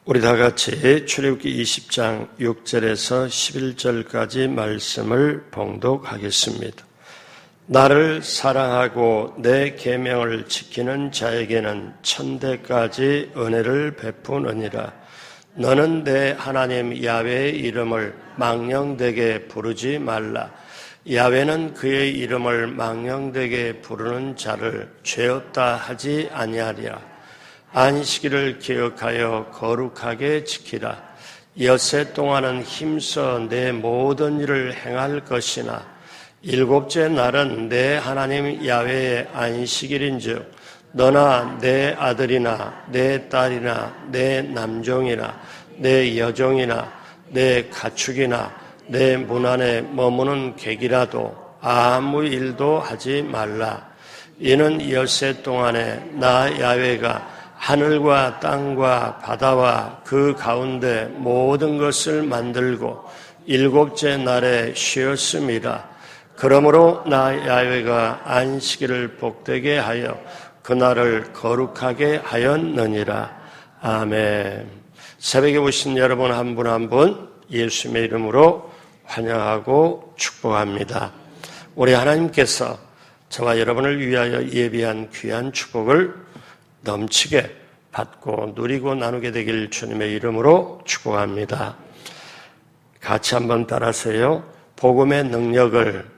우리 다 같이 출애굽기 20장 6절에서 11절까지 말씀을 봉독하겠습니다. 나를 사랑하고 내 계명을 지키는 자에게는 천대까지 은혜를 베푸느니라. 너는 내 하나님 야훼의 이름을 망령되게 부르지 말라. 야훼는 그의 이름을 망령되게 부르는 자를 죄 없다 하지 아니하리라. 안식일을 기억하여 거룩하게 지키라. 엿새 동안은 힘써 내 모든 일을 행할 것이나 일곱째 날은 내 하나님 야훼의 안식일인즉 너나 내 아들이나 내 딸이나 내 남종이나 내 여종이나 내 가축이나 내 문 안에 머무는 객이라도 아무 일도 하지 말라. 이는 엿새 동안에 나 야훼가 하늘과 땅과 바다와 그 가운데 모든 것을 만들고 일곱째 날에 쉬었음이라. 그러므로 나 야훼가 안식일을 복되게 하여 그날을 거룩하게 하였느니라. 아멘. 새벽에 오신 여러분 한 분 한 분 예수님의 이름으로 환영하고 축복합니다. 우리 하나님께서 저와 여러분을 위하여 예비한 귀한 축복을 넘치게 받고 누리고 나누게 되길 주님의 이름으로 축복합니다. 같이 한번 따라하세요. 복음의 능력을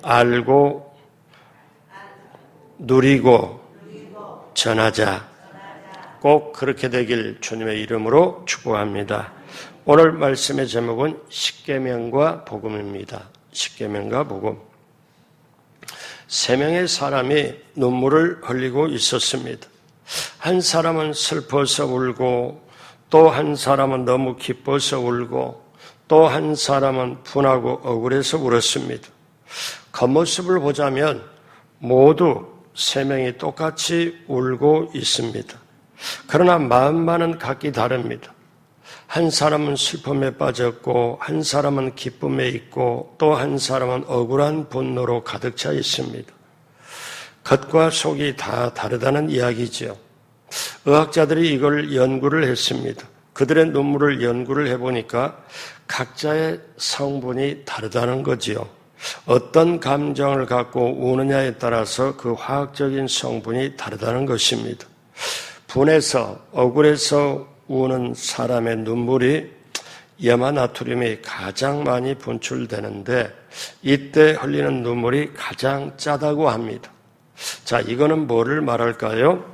알고 누리고 전하자. 꼭 그렇게 되길 주님의 이름으로 축복합니다. 오늘 말씀의 제목은 십계명과 복음입니다. 십계명과 복음. 세 명의 사람이 눈물을 흘리고 있었습니다. 한 사람은 슬퍼서 울고, 또 한 사람은 너무 기뻐서 울고, 또 한 사람은 분하고 억울해서 울었습니다. 겉모습을 보자면 모두 세 명이 똑같이 울고 있습니다. 그러나 마음만은 각기 다릅니다. 한 사람은 슬픔에 빠졌고, 한 사람은 기쁨에 있고, 또 한 사람은 억울한 분노로 가득 차 있습니다. 겉과 속이 다 다르다는 이야기죠. 의학자들이 이걸 연구를 했습니다. 그들의 눈물을 연구를 해보니까 각자의 성분이 다르다는 거지요. 어떤 감정을 갖고 우느냐에 따라서 그 화학적인 성분이 다르다는 것입니다. 분해서, 억울해서 우는 사람의 눈물이 염화나트륨이 가장 많이 분출되는데 이때 흘리는 눈물이 가장 짜다고 합니다. 자, 이거는 뭐를 말할까요?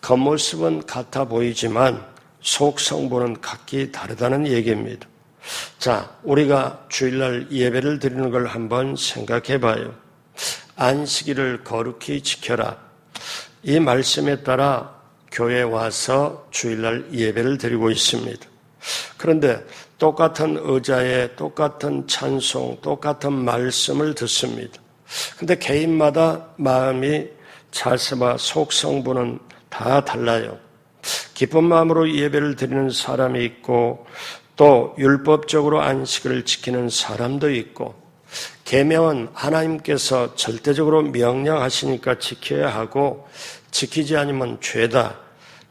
겉모습은 같아 보이지만 속 성분은 각기 다르다는 얘기입니다. 자, 우리가 주일날 예배를 드리는 걸 한번 생각해 봐요. 안식일을 거룩히 지켜라. 이 말씀에 따라 교회에 와서 주일날 예배를 드리고 있습니다. 그런데 똑같은 의자에 똑같은 찬송, 똑같은 말씀을 듣습니다. 그런데 개인마다 마음이 자세와 속 성분은 다 달라요. 기쁜 마음으로 예배를 드리는 사람이 있고, 또 율법적으로 안식을 지키는 사람도 있고, 계명은 하나님께서 절대적으로 명령하시니까 지켜야 하고, 지키지 않으면 죄다.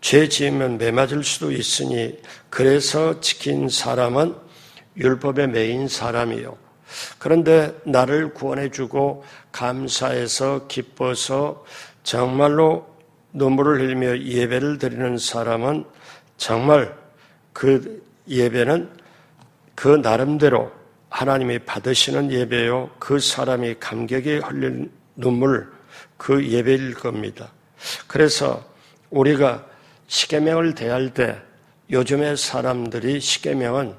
죄 지으면 매맞을 수도 있으니 그래서 지킨 사람은 율법에 매인 사람이요. 그런데 나를 구원해주고 감사해서 기뻐서 정말로 눈물을 흘리며 예배를 드리는 사람은 정말 그 예배는 그 나름대로 하나님이 받으시는 예배요. 그 사람이 감격에 흘린 눈물, 그 예배일 겁니다. 그래서 우리가 십계명을 대할 때 요즘의 사람들이 십계명은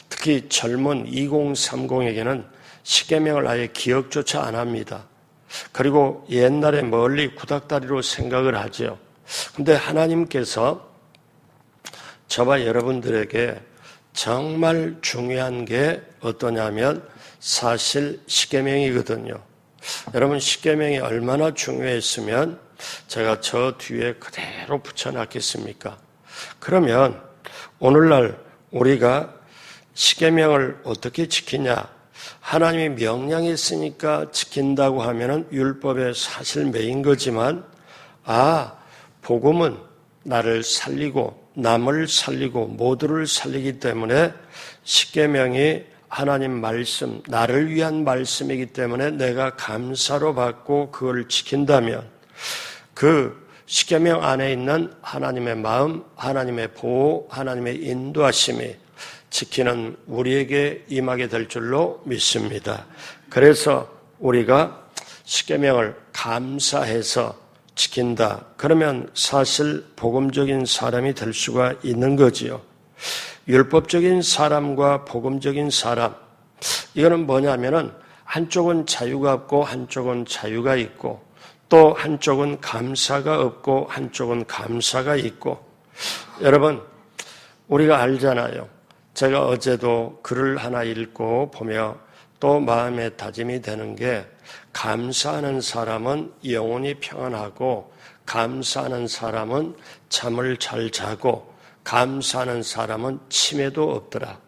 특히 젊은 2030에게는 십계명을 아예 기억조차 안 합니다. 그리고 옛날에 멀리 구닥다리로 생각을 하죠. 그런데 하나님께서 저와 여러분들에게 정말 중요한 게 어떠냐면 사실 십계명이거든요. 여러분 십계명이 얼마나 중요했으면 제가 저 뒤에 그대로 붙여놨겠습니까? 그러면 오늘날 우리가 십계명을 어떻게 지키냐? 하나님이 명령했으니까 지킨다고 하면은 율법에 사실 매인 거지만 복음은 나를 살리고 남을 살리고 모두를 살리기 때문에 십계명이 하나님 말씀, 나를 위한 말씀이기 때문에 내가 감사로 받고 그걸 지킨다면 그 십계명 안에 있는 하나님의 마음, 하나님의 보호, 하나님의 인도하심이 지키는 우리에게 임하게 될 줄로 믿습니다. 그래서 우리가 십계명을 감사해서 지킨다. 그러면 사실 복음적인 사람이 될 수가 있는 거지요. 율법적인 사람과 복음적인 사람, 이거는 뭐냐면은 한쪽은 자유가 없고 한쪽은 자유가 있고 또 한쪽은 감사가 없고 한쪽은 감사가 있고. 여러분, 우리가 알잖아요. 제가 어제도 글을 하나 읽고 보며 또 마음에 다짐이 되는 게 감사하는 사람은 영혼이 평안하고 감사하는 사람은 잠을 잘 자고 감사하는 사람은 치매도 없더라.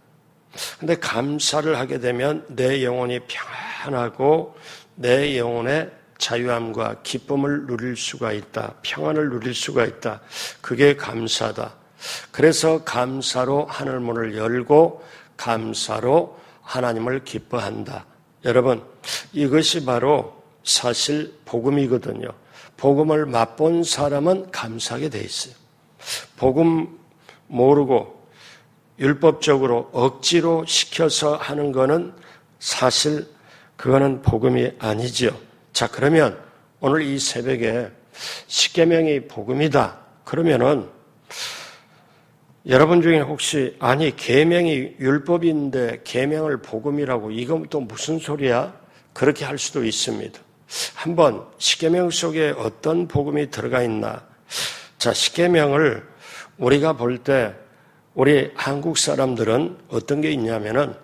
근데 감사를 하게 되면 내 영혼이 평안하고 내 영혼의 자유함과 기쁨을 누릴 수가 있다. 평안을 누릴 수가 있다. 그게 감사다. 그래서 감사로 하늘 문을 열고 감사로 하나님을 기뻐한다. 여러분, 이것이 바로 사실 복음이거든요. 복음을 맛본 사람은 감사하게 돼 있어요. 복음 모르고 율법적으로 억지로 시켜서 하는 거는 사실 그거는 복음이 아니지요. 자, 그러면 오늘 이 새벽에 십계명이 복음이다. 그러면은 여러분 중에 혹시 아니 계명이 율법인데 계명을 복음이라고 이건 또 무슨 소리야? 그렇게 할 수도 있습니다. 한번 십계명 속에 어떤 복음이 들어가 있나? 자, 십계명을 우리가 볼 때 우리 한국 사람들은 어떤 게 있냐면은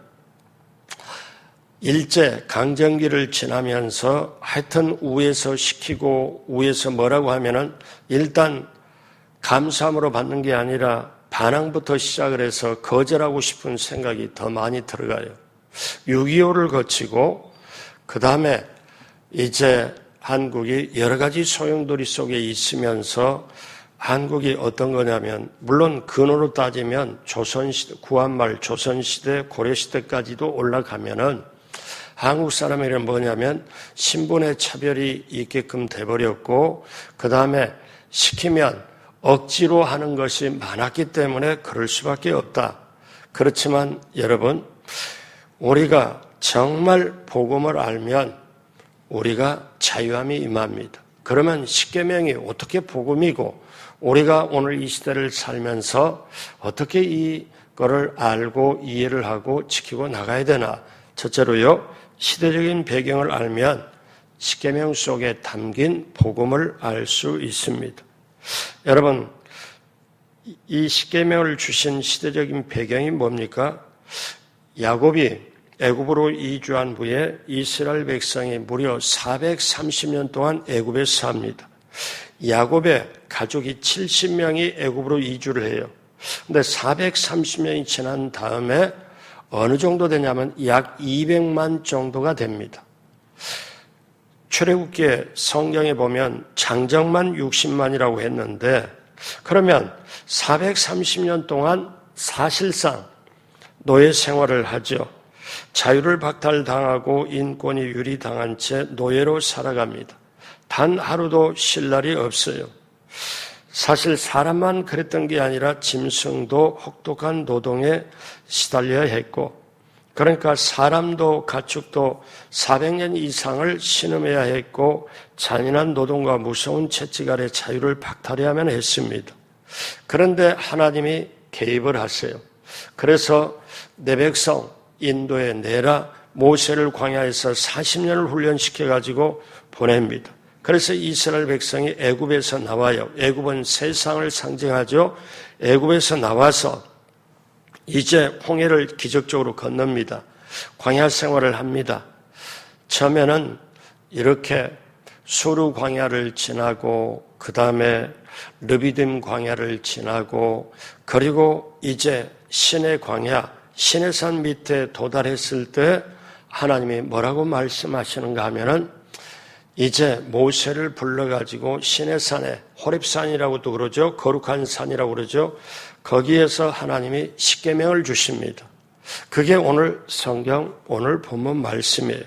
일제 강점기를 지나면서 하여튼 우에서 시키고 우에서 뭐라고 하면은 일단 감사함으로 받는 게 아니라 반항부터 시작을 해서 거절하고 싶은 생각이 더 많이 들어가요. 6.25를 거치고 그 다음에 이제 한국이 여러 가지 소용돌이 속에 있으면서 한국이 어떤 거냐면 물론 근원으로 따지면 조선시대, 구한말 조선시대, 고려시대까지도 올라가면은 한국 사람에게는 뭐냐면 신분의 차별이 있게끔 돼버렸고 그 다음에 시키면 억지로 하는 것이 많았기 때문에 그럴 수밖에 없다. 그렇지만 여러분, 우리가 정말 복음을 알면 우리가 자유함이 임합니다. 그러면 십계명이 어떻게 복음이고 우리가 오늘 이 시대를 살면서 어떻게 이거를 알고 이해를 하고 지키고 나가야 되나? 첫째로요, 시대적인 배경을 알면 십계명 속에 담긴 복음을 알 수 있습니다. 여러분, 이 십계명을 주신 시대적인 배경이 뭡니까? 야곱이 애굽으로 이주한 후에 이스라엘 백성이 무려 430년 동안 애굽에 삽니다. 야곱의 가족이 70명이 애굽으로 이주를 해요. 근데 430년이 지난 다음에 어느 정도 되냐면 약 200만 정도가 됩니다. 출애굽기에 성경에 보면 장정만 60만이라고 했는데 그러면 430년 동안 사실상 노예 생활을 하죠. 자유를 박탈당하고 인권이 유리당한 채 노예로 살아갑니다. 단 하루도 쉴 날이 없어요. 사실 사람만 그랬던 게 아니라 짐승도 혹독한 노동에 시달려야 했고 그러니까 사람도 가축도 400년 이상을 신음해야 했고 잔인한 노동과 무서운 채찍 아래 자유를 박탈해야만 했습니다. 그런데 하나님이 개입을 하세요. 그래서 내 백성 인도에 내라 모세를 광야에서 40년을 훈련시켜가지고 보냅니다. 그래서 이스라엘 백성이 애굽에서 나와요. 애굽은 세상을 상징하죠. 애굽에서 나와서 이제 홍해를 기적적으로 건넙니다. 광야 생활을 합니다. 처음에는 이렇게 수르 광야를 지나고 그 다음에 르비딤 광야를 지나고 그리고 이제 시내 광야, 시내산 밑에 도달했을 때 하나님이 뭐라고 말씀하시는가 하면은 이제 모세를 불러가지고 시내산에 호렙산이라고도 그러죠. 거룩한 산이라고 그러죠. 거기에서 하나님이 십계명을 주십니다. 그게 오늘 성경, 오늘 본문 말씀이에요.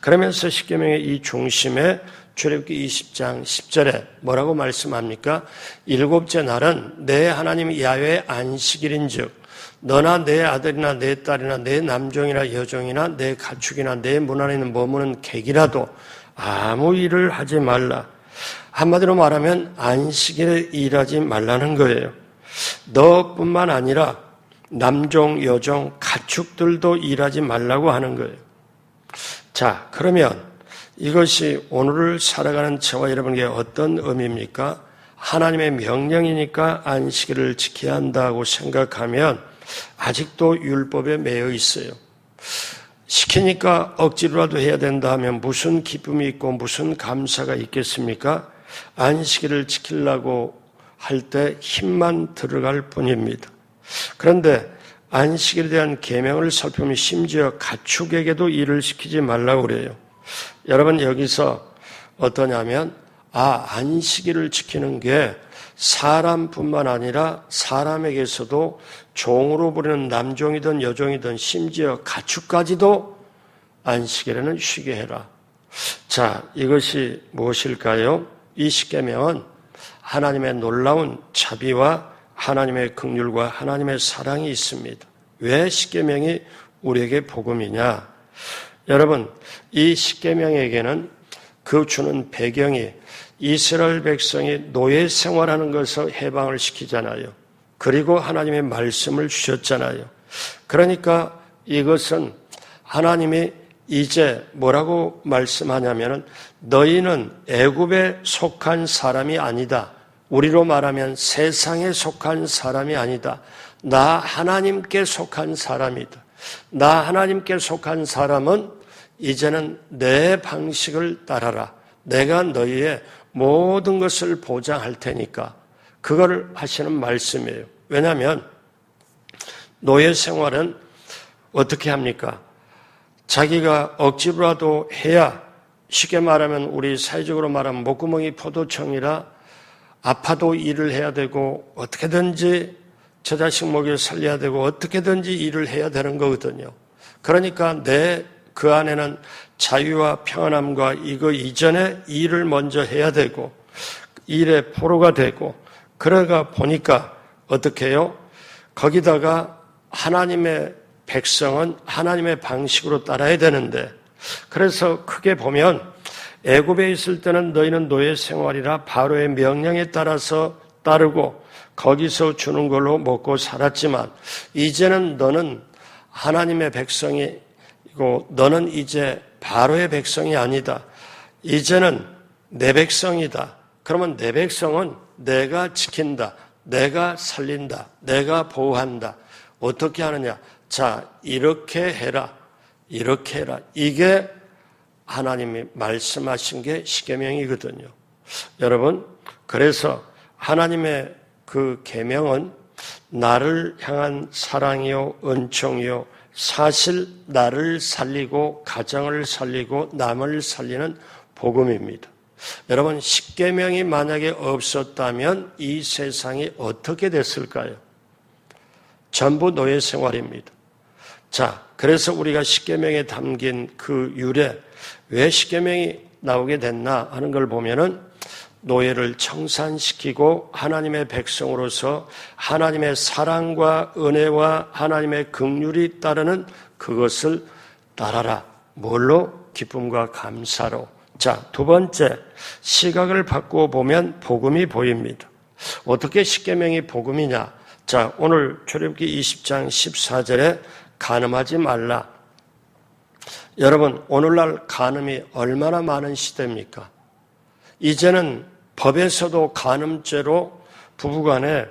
그러면서 십계명의 이 중심에 출애굽기 20장 10절에 뭐라고 말씀합니까? 일곱째 날은 내 하나님 야훼의 안식일인즉 너나 내 아들이나 내 딸이나 내 남종이나 여종이나 내 가축이나 내 문 안에 있는 머무는 객이라도 아무 일을 하지 말라. 한마디로 말하면 안식일에 일하지 말라는 거예요. 너뿐만 아니라 남종, 여종, 가축들도 일하지 말라고 하는 거예요. 자, 그러면 이것이 오늘을 살아가는 저와 여러분에게 어떤 의미입니까? 하나님의 명령이니까 안식일을 지켜야 한다고 생각하면 아직도 율법에 매여 있어요. 시키니까 억지로라도 해야 된다 하면 무슨 기쁨이 있고 무슨 감사가 있겠습니까? 안식일을 지키려고 할 때 힘만 들어갈 뿐입니다. 그런데 안식일에 대한 계명을 살펴보면 심지어 가축에게도 일을 시키지 말라고 그래요. 여러분 여기서 어떠냐면 안식일을 지키는 게 사람뿐만 아니라 사람에게서도 종으로 부르는 남종이든 여종이든 심지어 가축까지도 안식일에는 쉬게 해라. 자, 이것이 무엇일까요? 이 십계명은 하나님의 놀라운 자비와 하나님의 긍휼과 하나님의 사랑이 있습니다. 왜 십계명이 우리에게 복음이냐? 여러분, 이 십계명에게는 그 주는 배경이 이스라엘 백성이 노예 생활하는 것을 해방을 시키잖아요. 그리고 하나님의 말씀을 주셨잖아요. 그러니까 이것은 하나님이 이제 뭐라고 말씀하냐면은 너희는 애굽에 속한 사람이 아니다. 우리로 말하면 세상에 속한 사람이 아니다. 나 하나님께 속한 사람이다. 나 하나님께 속한 사람은 이제는 내 방식을 따라라. 내가 너희의 모든 것을 보장할 테니까. 그걸 하시는 말씀이에요. 왜냐하면 노예 생활은 어떻게 합니까? 자기가 억지로라도 해야, 쉽게 말하면 우리 사회적으로 말하면 목구멍이 포도청이라 아파도 일을 해야 되고 어떻게든지 저 자식 먹여 살려야 되고 어떻게든지 일을 해야 되는 거거든요. 그러니까 그 안에는 자유와 평안함과 이거 이전에 일을 먼저 해야 되고 일의 포로가 되고 그러다 보니까 어떻게 해요? 거기다가 하나님의 백성은 하나님의 방식으로 따라야 되는데 그래서 크게 보면 애굽에 있을 때는 너희는 노예 생활이라 바로의 명령에 따라서 따르고 거기서 주는 걸로 먹고 살았지만 이제는 너는 하나님의 백성이고 너는 이제 바로의 백성이 아니다. 이제는 내 백성이다. 그러면 내 백성은 내가 지킨다. 내가 살린다. 내가 보호한다. 어떻게 하느냐? 자, 이렇게 해라. 이렇게 해라. 이게 하나님이 말씀하신 게 십계명이거든요. 여러분, 그래서 하나님의 그 계명은 나를 향한 사랑이요, 은총이요, 사실 나를 살리고 가정을 살리고 남을 살리는 복음입니다. 여러분, 십계명이 만약에 없었다면 이 세상이 어떻게 됐을까요? 전부 노예 생활입니다. 자, 그래서 우리가 십계명에 담긴 그 유래, 왜 십계명이 나오게 됐나 하는 걸 보면은 노예를 청산시키고 하나님의 백성으로서 하나님의 사랑과 은혜와 하나님의 긍휼이 따르는 그것을 따라라. 뭘로? 기쁨과 감사로. 자, 두 번째, 시각을 바꾸어 보면 복음이 보입니다. 어떻게 십계명이 복음이냐? 자, 오늘 출애굽기 20장 14절에 간음하지 말라. 여러분, 오늘날 간음이 얼마나 많은 시대입니까? 이제는 법에서도 간음죄로 부부간에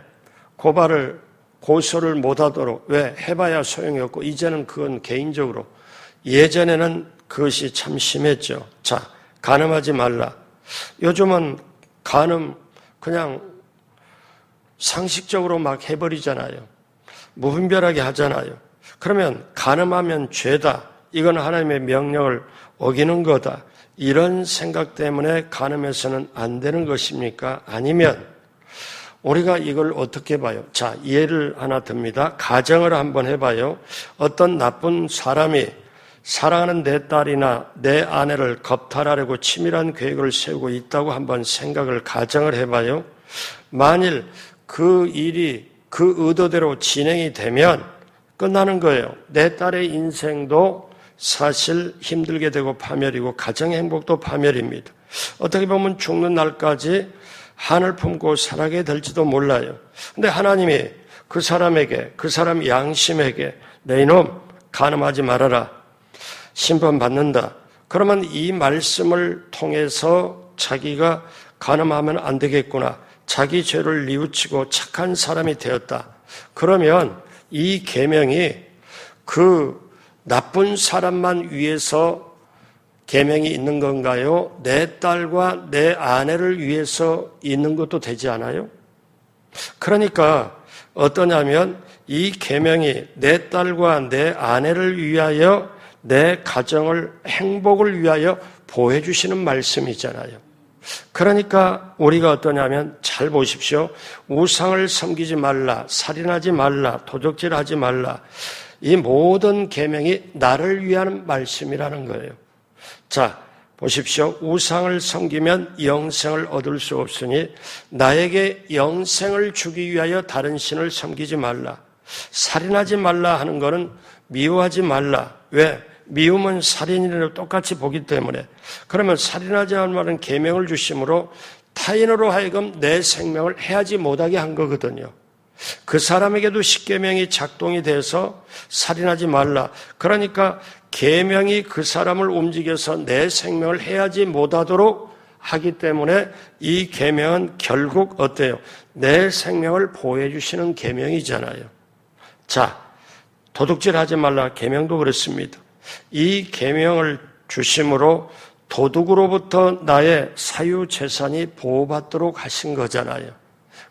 고소를 못하도록, 왜? 해봐야 소용이 없고 이제는 그건 개인적으로, 예전에는 그것이 참 심했죠. 자, 간음하지 말라. 요즘은 간음 그냥 상식적으로 막 해버리잖아요. 무분별하게 하잖아요. 그러면 간음하면 죄다. 이건 하나님의 명령을 어기는 거다. 이런 생각 때문에 간음해서는 안 되는 것입니까? 아니면 우리가 이걸 어떻게 봐요? 자, 예를 하나 듭니다. 가정을 한번 해봐요. 어떤 나쁜 사람이 사랑하는 내 딸이나 내 아내를 겁탈하려고 치밀한 계획을 세우고 있다고 한번 생각을 가정을 해봐요. 만일 그 일이 그 의도대로 진행이 되면 끝나는 거예요. 내 딸의 인생도 사실 힘들게 되고 파멸이고 가정의 행복도 파멸입니다. 어떻게 보면 죽는 날까지 한을 품고 살아게 될지도 몰라요. 근데 하나님이 그 사람에게, 그 사람 양심에게 내 이놈 간음하지 말아라. 심판받는다. 그러면 이 말씀을 통해서 자기가 간음하면 안 되겠구나. 자기 죄를 뉘우치고 착한 사람이 되었다. 그러면 이 계명이 그 나쁜 사람만 위해서 계명이 있는 건가요? 내 딸과 내 아내를 위해서 있는 것도 되지 않아요? 그러니까 어떠냐면 이 계명이 내 딸과 내 아내를 위하여 내 가정을 행복을 위하여 보호해 주시는 말씀이잖아요. 그러니까 우리가 어떠냐면 잘 보십시오. 우상을 섬기지 말라, 살인하지 말라, 도적질하지 말라. 이 모든 계명이 나를 위한 말씀이라는 거예요. 자, 보십시오. 우상을 섬기면 영생을 얻을 수 없으니 나에게 영생을 주기 위하여 다른 신을 섬기지 말라. 살인하지 말라 하는 것은 미워하지 말라. 왜? 미움은 살인이라도 똑같이 보기 때문에. 그러면 살인하지 말라는 계명을 주심으로 타인으로 하여금 내 생명을 해하지 못하게 한 거거든요. 그 사람에게도 십계명이 작동이 돼서 살인하지 말라. 그러니까 계명이 그 사람을 움직여서 내 생명을 해하지 못하도록 하기 때문에 이 계명은 결국 어때요? 내 생명을 보호해 주시는 계명이잖아요. 자, 도둑질하지 말라 계명도 그렇습니다. 이 계명을 주심으로 도둑으로부터 나의 사유 재산이 보호받도록 하신 거잖아요.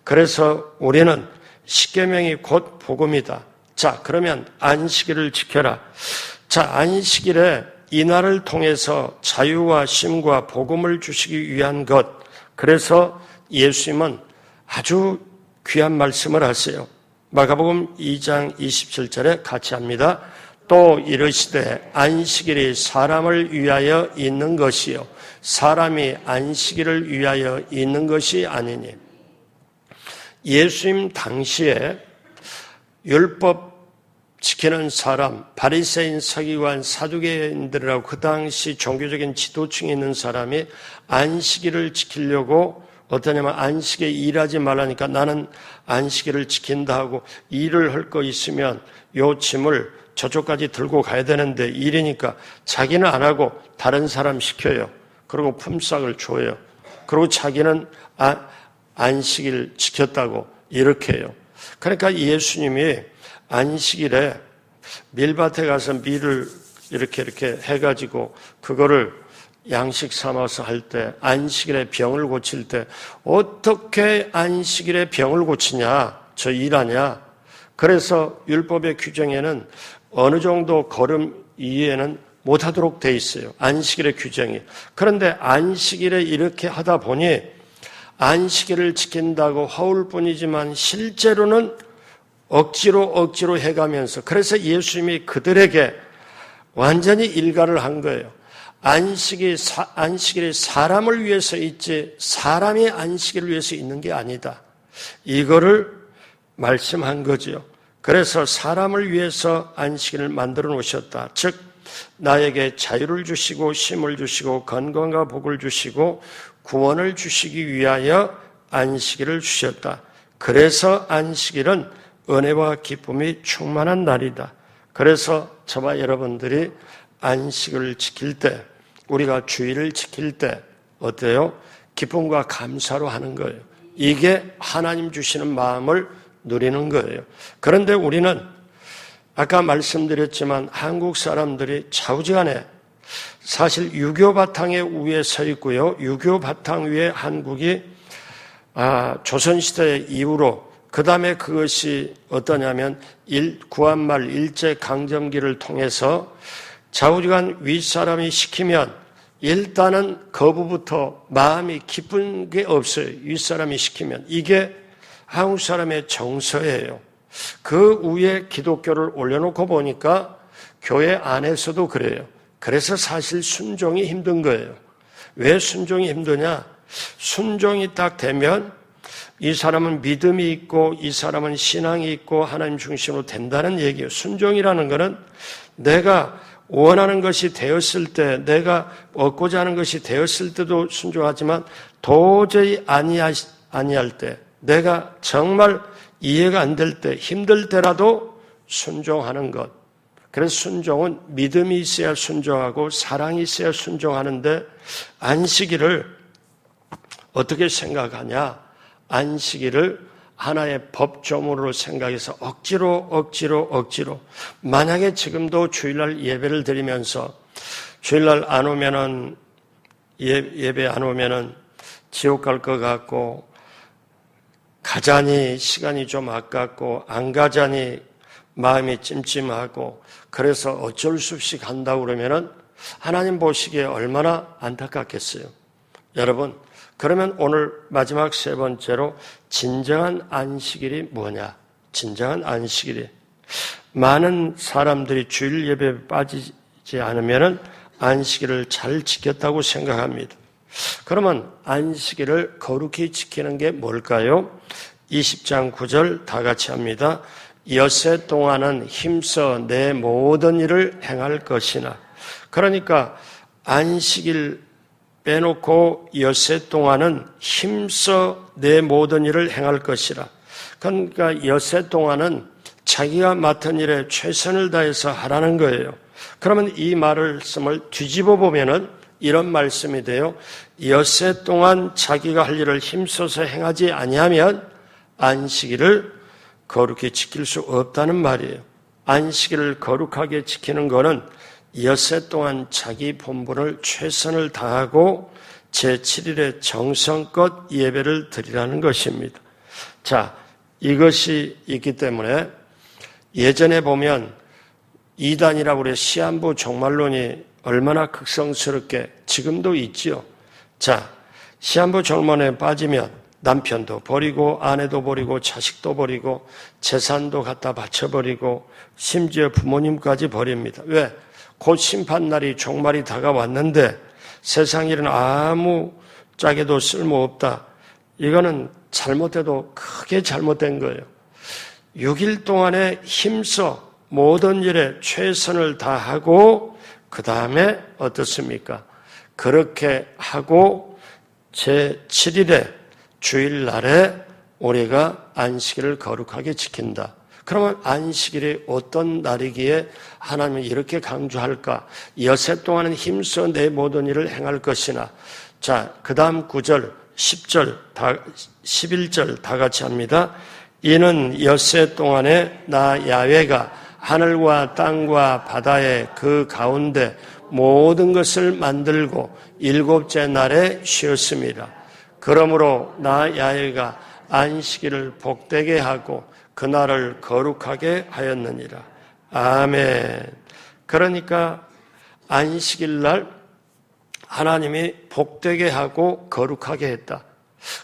그래서 우리는 십계명이 곧 복음이다. 자, 그러면 안식일을 지켜라. 자, 안식일에 이날을 통해서 자유와 쉼과 복음을 주시기 위한 것. 그래서 예수님은 아주 귀한 말씀을 하세요. 마가복음 2장 27절에 같이 합니다. 또 이르시되 안식일이 사람을 위하여 있는 것이요 사람이 안식일을 위하여 있는 것이 아니니. 예수님 당시에 율법 지키는 사람, 바리새인, 서기관, 사두개인들이라고 그 당시 종교적인 지도층에 있는 사람이 안식일을 지키려고 어떠냐면 안식에 일하지 말라니까 나는 안식일을 지킨다 하고 일을 할 거 있으면 요 짐을 저쪽까지 들고 가야 되는데 일이니까 자기는 안 하고 다른 사람 시켜요. 그리고 품삯을 줘요. 그리고 자기는 안식일 지켰다고 이렇게 해요. 그러니까 예수님이 안식일에 밀밭에 가서 밀을 이렇게 해가지고 그거를 양식 삼아서 할 때 안식일에 병을 고칠 때 어떻게 안식일에 병을 고치냐? 저 일하냐? 그래서 율법의 규정에는 어느 정도 걸음 이해는 못하도록 돼 있어요. 안식일의 규정이. 그런데 안식일에 이렇게 하다 보니 안식일을 지킨다고 허울 뿐이지만 실제로는 억지로 해가면서 그래서 예수님이 그들에게 완전히 일가를 한 거예요. 안식일이 사람을 위해서 있지 사람이 안식일을 위해서 있는 게 아니다. 이거를 말씀한 거죠. 그래서 사람을 위해서 안식일을 만들어 놓으셨다. 즉 나에게 자유를 주시고 쉼을 주시고 건강과 복을 주시고 구원을 주시기 위하여 안식일을 주셨다. 그래서 안식일은 은혜와 기쁨이 충만한 날이다. 그래서 저와 여러분들이 안식을 지킬 때, 우리가 주일을 지킬 때 어때요? 기쁨과 감사로 하는 거예요. 이게 하나님 주시는 마음을 누리는 거예요. 그런데 우리는 아까 말씀드렸지만 한국 사람들이 좌우지간에 사실 유교 바탕에 위에 서 있고요. 유교 바탕 위에 한국이 조선시대 이후로 그 다음에 그것이 어떠냐면 구한말 일제강점기를 통해서 좌우지간 윗사람이 시키면 일단은 거부부터 마음이 기쁜 게 없어요. 윗사람이 시키면. 이게 한국 사람의 정서예요. 그 위에 기독교를 올려놓고 보니까 교회 안에서도 그래요. 그래서 사실 순종이 힘든 거예요. 왜 순종이 힘드냐? 순종이 딱 되면 이 사람은 믿음이 있고 이 사람은 신앙이 있고 하나님 중심으로 된다는 얘기예요. 순종이라는 것은 내가 원하는 것이 되었을 때, 내가 얻고자 하는 것이 되었을 때도 순종하지만 도저히 아니할 때, 내가 정말 이해가 안 될 때, 힘들 때라도 순종하는 것. 그래서 순종은 믿음이 있어야 순종하고 사랑이 있어야 순종하는데, 안식일을 어떻게 생각하냐? 안식일을 하나의 법조문으로 생각해서 억지로 만약에 지금도 주일날 예배를 드리면서 주일날 안 오면은 예배 안 오면은 지옥 갈 것 같고 가자니 시간이 좀 아깝고 안 가자니 마음이 찜찜하고 그래서 어쩔 수 없이 간다고 그러면은 하나님 보시기에 얼마나 안타깝겠어요. 여러분, 그러면 오늘 마지막 세 번째로 진정한 안식일이 뭐냐? 진정한 안식일이 많은 사람들이 주일 예배에 빠지지 않으면 안식일을 잘 지켰다고 생각합니다. 그러면 안식일을 거룩히 지키는 게 뭘까요? 20장 9절 다 같이 합니다. 엿새 동안은 힘써 내 모든 일을 행할 것이나. 그러니까 안식일 빼놓고 엿새 동안은 힘써 내 모든 일을 행할 것이라. 그러니까 엿새 동안은 자기가 맡은 일에 최선을 다해서 하라는 거예요. 그러면 이 말씀을 뒤집어 보면은 이런 말씀이 돼요. 엿새 동안 자기가 할 일을 힘써서 행하지 아니하면 안식일을 거룩히 지킬 수 없다는 말이에요. 안식일을 거룩하게 지키는 것은 엿새 동안 자기 본분을 최선을 다하고 제7일에 정성껏 예배를 드리라는 것입니다. 자, 이것이 있기 때문에 예전에 보면 이단이라고 그래 시한부 종말론이 얼마나 극성스럽게 지금도 있지요. 자, 시한부 종말론에 빠지면 남편도 버리고 아내도 버리고 자식도 버리고 재산도 갖다 바쳐버리고 심지어 부모님까지 버립니다. 왜? 곧 심판날이 종말이 다가왔는데 세상 일은 아무 짝에도 쓸모없다. 이거는 잘못해도 크게 잘못된 거예요. 6일 동안에 힘써 모든 일에 최선을 다하고 그 다음에 어떻습니까? 그렇게 하고 제7일에 주일날에 우리가 안식일을 거룩하게 지킨다. 그러면 안식일이 어떤 날이기에 하나님은 이렇게 강조할까? 엿새 동안은 힘써 내 모든 일을 행할 것이나. 자, 그 다음 9절, 10절, 11절 다 같이 합니다. 이는 엿새 동안에 나 야훼가 하늘과 땅과 바다의 그 가운데 모든 것을 만들고 일곱째 날에 쉬었습니다. 그러므로 나 야훼가 안식일을 복되게 하고 그날을 거룩하게 하였느니라. 아멘. 그러니까 안식일 날 하나님이 복되게 하고 거룩하게 했다.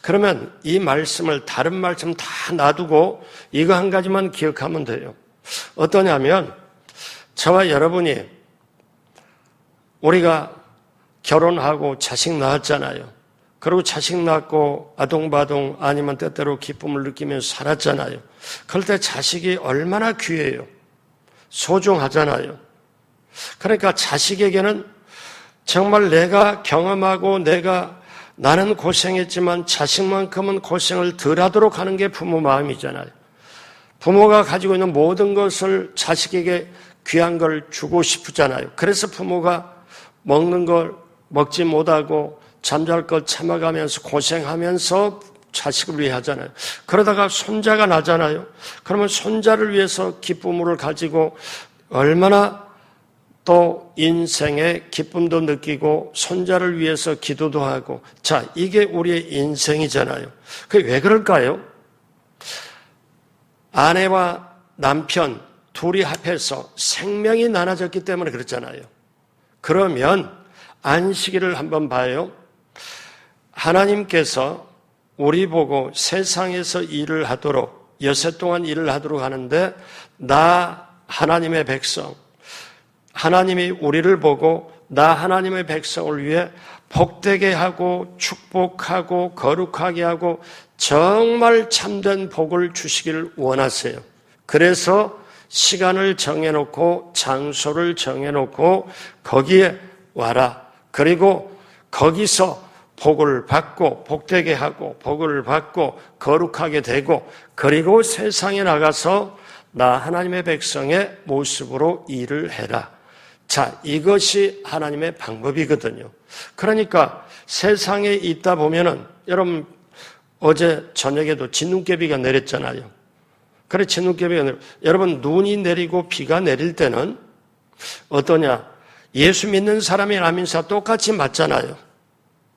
그러면 이 말씀을 다른 말씀 다 놔두고 이거 한 가지만 기억하면 돼요. 어떠냐면 저와 여러분이 우리가 결혼하고 자식 낳았잖아요. 그리고 자식 낳고 아동바동 아니면 때때로 기쁨을 느끼면서 살았잖아요. 그럴 때 자식이 얼마나 귀해요. 소중하잖아요. 그러니까 자식에게는 정말 내가 경험하고 나는 고생했지만 자식만큼은 고생을 덜 하도록 하는 게 부모 마음이잖아요. 부모가 가지고 있는 모든 것을 자식에게 귀한 걸 주고 싶잖아요. 그래서 부모가 먹는 걸 먹지 못하고 잠잘 걸 참아가면서 고생하면서 자식을 위해 하잖아요. 그러다가 손자가 나잖아요. 그러면 손자를 위해서 기쁨을 가지고 얼마나 또 인생의 기쁨도 느끼고 손자를 위해서 기도도 하고. 자, 이게 우리의 인생이잖아요. 그게 왜 그럴까요? 아내와 남편 둘이 합해서 생명이 나눠졌기 때문에 그렇잖아요. 그러면 안식일을 한번 봐요. 하나님께서 우리 보고 세상에서 일을 하도록, 여세 동안 일을 하도록 하는데, 나 하나님의 백성, 하나님이 우리를 보고 나 하나님의 백성을 위해 복되게 하고 축복하고 거룩하게 하고 정말 참된 복을 주시기를 원하세요. 그래서 시간을 정해놓고 장소를 정해놓고 거기에 와라. 그리고 거기서 복을 받고 복되게 하고 복을 받고 거룩하게 되고, 그리고 세상에 나가서 나 하나님의 백성의 모습으로 일을 해라. 자, 이것이 하나님의 방법이거든요. 그러니까 세상에 있다 보면은, 여러분 어제 저녁에도 진눈깨비가 내렸잖아요. 그래, 진눈깨비가 여러분, 눈이 내리고 비가 내릴 때는 어떠냐? 예수 믿는 사람이나 안 믿는 사람 똑같이 맞잖아요.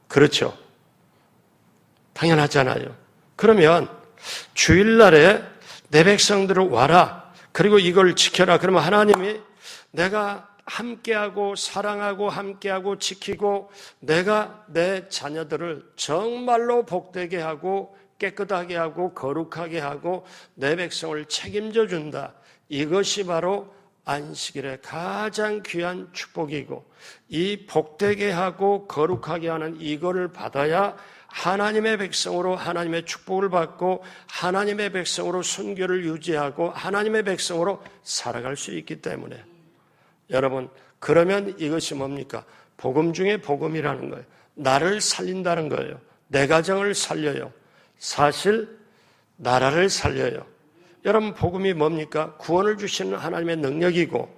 그렇죠? 당연하잖아요. 그러면 주일날에 내 백성들을 와라. 그리고 이걸 지켜라. 그러면 하나님이 내가 함께하고 사랑하고 함께하고 지키고 내가 내 자녀들을 정말로 복되게 하고 깨끗하게 하고 거룩하게 하고 내 백성을 책임져 준다. 이것이 바로 안식일의 가장 귀한 축복이고, 이 복되게 하고 거룩하게 하는 이거를 받아야 하나님의 백성으로 하나님의 축복을 받고 하나님의 백성으로 순교를 유지하고 하나님의 백성으로 살아갈 수 있기 때문에, 여러분, 그러면 이것이 뭡니까? 복음 중에 복음이라는 거예요. 나를 살린다는 거예요. 내 가정을 살려요. 사실 나라를 살려요. 여러분, 복음이 뭡니까? 구원을 주시는 하나님의 능력이고,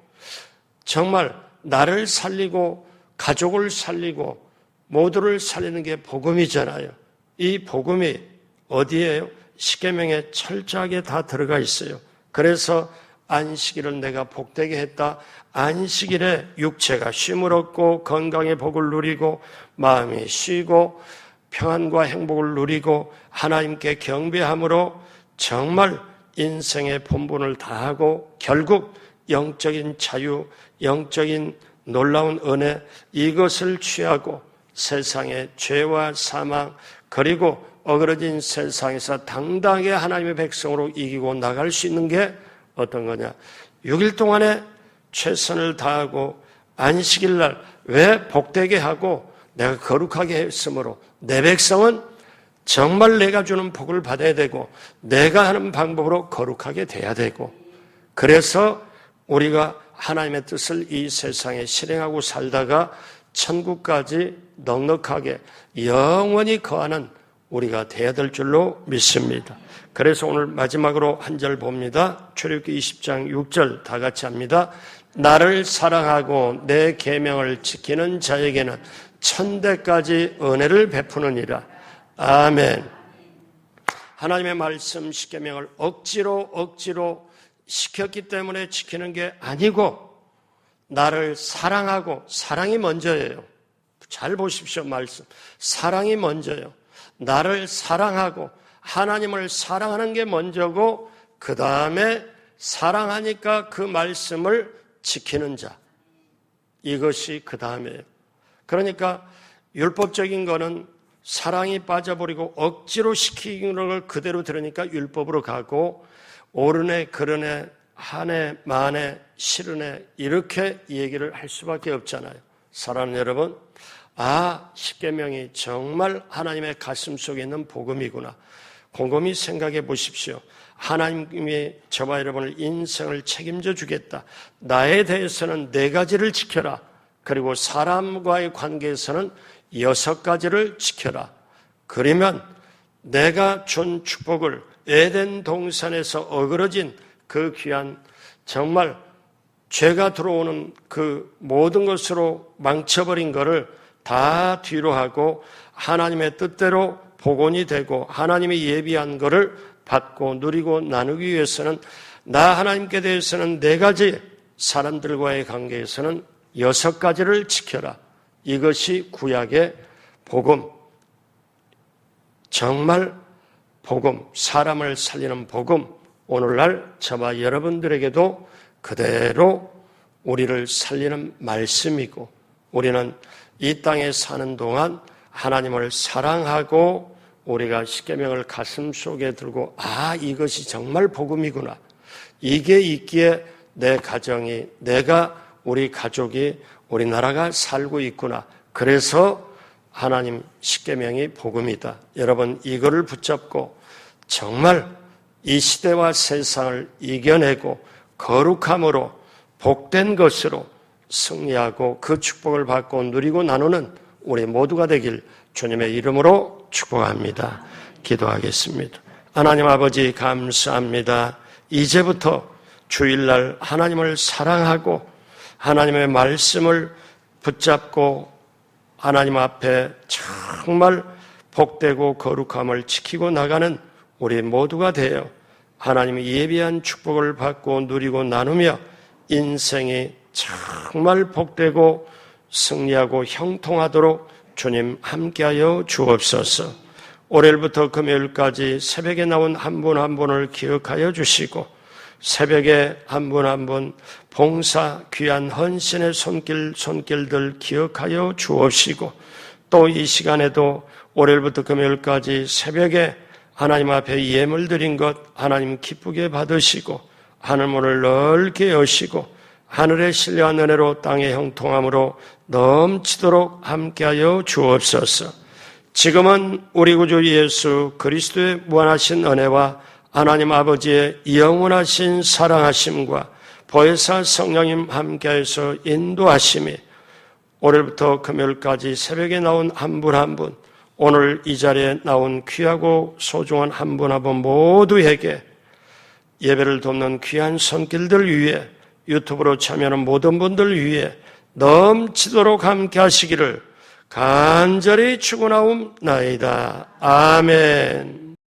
정말 나를 살리고 가족을 살리고 모두를 살리는 게 복음이잖아요. 이 복음이 어디에요? 십계명에 철저하게 다 들어가 있어요. 그래서 안식일을 내가 복되게 했다. 안식일에 육체가 쉼을 얻고 건강의 복을 누리고 마음이 쉬고 평안과 행복을 누리고 하나님께 경배함으로 정말 인생의 본분을 다하고 결국 영적인 자유, 영적인 놀라운 은혜, 이것을 취하고 세상의 죄와 사망, 그리고 어그러진 세상에서 당당하게 하나님의 백성으로 이기고 나갈 수 있는 게 어떤 거냐? 6일 동안에 최선을 다하고 안식일 날 왜 복되게 하고 내가 거룩하게 했으므로 내 백성은 정말 내가 주는 복을 받아야 되고 내가 하는 방법으로 거룩하게 돼야 되고, 그래서 우리가 하나님의 뜻을 이 세상에 실행하고 살다가 천국까지 넉넉하게 영원히 거하는 우리가 돼야 될 줄로 믿습니다. 그래서 오늘 마지막으로 한 절 봅니다. 출애굽기 20장 6절 다 같이 합니다. 나를 사랑하고 내 계명을 지키는 자에게는 천대까지 은혜를 베푸느니라. 아멘. 하나님의 말씀 십계명을 억지로 시켰기 때문에 지키는 게 아니고, 나를 사랑하고, 사랑이 먼저예요. 잘 보십시오, 말씀. 사랑이 먼저예요. 나를 사랑하고 하나님을 사랑하는 게 먼저고, 그 다음에 사랑하니까 그 말씀을 지키는 자, 이것이 그 다음이에요. 그러니까 율법적인 거는 사랑이 빠져버리고 억지로 시키는 걸 그대로 들으니까 율법으로 가고, 옳으네 그르네 하네 마네 싫으네 이렇게 얘기를 할 수밖에 없잖아요. 사랑하는 여러분, 십계명이 정말 하나님의 가슴 속에 있는 복음이구나. 곰곰이 생각해 보십시오. 하나님이 저와 여러분을 인생을 책임져 주겠다. 나에 대해서는 4가지를 지켜라. 그리고 사람과의 관계에서는 6가지를 지켜라. 그러면 내가 준 축복을 에덴 동산에서 어그러진 그 귀한, 정말 죄가 들어오는 그 모든 것으로 망쳐버린 것을 다 뒤로 하고 하나님의 뜻대로 복원이 되고 하나님이 예비한 것을 받고 누리고 나누기 위해서는 나 하나님께 대해서는 4가지, 사람들과의 관계에서는 6가지를 지켜라. 이것이 구약의 복음, 정말 복음, 사람을 살리는 복음, 오늘날 저와 여러분들에게도 그대로 우리를 살리는 말씀이고, 우리는 이 땅에 사는 동안 하나님을 사랑하고 우리가 십계명을 가슴속에 들고 이것이 정말 복음이구나. 이게 있기에 내 가정이, 내가, 우리 가족이, 우리나라가 살고 있구나. 그래서 하나님 십계명이 복음이다. 여러분 이거를 붙잡고 정말 이 시대와 세상을 이겨내고 거룩함으로 복된 것으로 승리하고 그 축복을 받고 누리고 나누는 우리 모두가 되길 주님의 이름으로 축복합니다. 기도하겠습니다. 하나님 아버지 감사합니다. 이제부터 주일날 하나님을 사랑하고 하나님의 말씀을 붙잡고 하나님 앞에 정말 복되고 거룩함을 지키고 나가는 우리 모두가 되어 하나님의 예비한 축복을 받고 누리고 나누며 인생이 정말 복되고 승리하고 형통하도록 주님 함께하여 주옵소서. 월요일부터 금요일까지 새벽에 나온 한 분 한 분을 기억하여 주시고 새벽에 한 분 한 분 봉사 귀한 헌신의 손길들 기억하여 주옵시고 또 이 시간에도 월요일부터 금요일까지 새벽에 하나님 앞에 예물 드린 것 하나님 기쁘게 받으시고 하늘문을 넓게 여시고 하늘의 신령한 은혜로 땅의 형통함으로 넘치도록 함께하여 주옵소서. 지금은 우리 구주 예수 그리스도의 무한하신 은혜와 하나님 아버지의 영원하신 사랑하심과 보혜사 성령님 함께해서 인도하심이 오늘부터 금요일까지 새벽에 나온 한 분 한 분, 오늘 이 자리에 나온 귀하고 소중한 한 분 한 분 모두에게 예배를 돕는 귀한 손길들 위해 유튜브로 참여하는 모든 분들 위해 넘치도록 함께 하시기를 간절히 축원하옵나이다. 아멘.